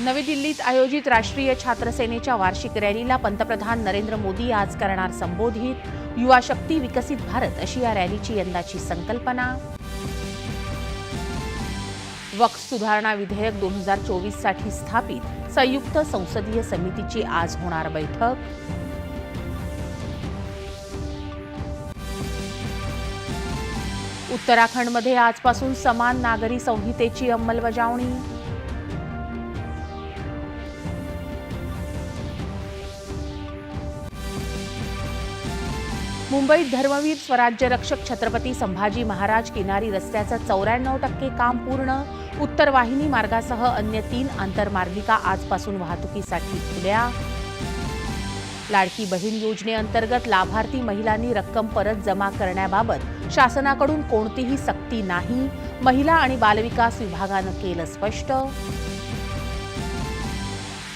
नवी दिल्लीत आयोजित राष्ट्रीय छात्र सेनेच्या वार्षिक रॅलीला पंतप्रधान नरेंद्र मोदी आज करणार संबोधित। युवा शक्ती विकसित भारत अशी या रॅलीची यंदाची संकल्पना। वक्फ सुधारणा विधेयक 2024 साठी स्थापित संयुक्त संसदीय समितीची आज होणार बैठक। उत्तराखंडमध्ये आजपासून समान नागरी संहितेची अंमलबजावणी। मुंबईत धर्मवीर स्वराज्य रक्षक छत्रपती संभाजी महाराज किनारी रस्त्याचं 94% काम पूर्ण। उत्तर वाहिनी मार्गासह अन्य 3 आंतरमार्गिका आजपासून वाहतुकीसाठी खुल्या। लाडकी बहीण योजनेअंतर्गत लाभार्थी महिलांनी रक्कम परत जमा करण्याबाबत शासनाकडून कोणतीही सक्ती नाही, महिला आणि बालविकास विभागानं केलं स्पष्ट।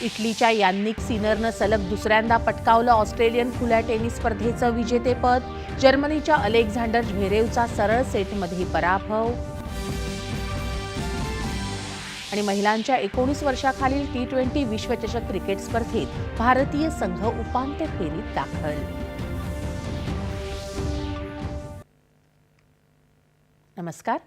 इटलीच्या यान्निक सिनरनं सलग दुसऱ्यांदा पटकावलं ऑस्ट्रेलियन खुल्या टेनिस स्पर्धेचं विजेतेपद। जर्मनीच्या अलेक्झांडर झ्वेरेवचा सरळ सेटमध्ये पराभव। आणि महिलांच्या 19 वर्षाखालील T20 विश्वचषक क्रिकेट स्पर्धेत भारतीय संघ उपांत्य फेरीत दाखल। नमस्कार।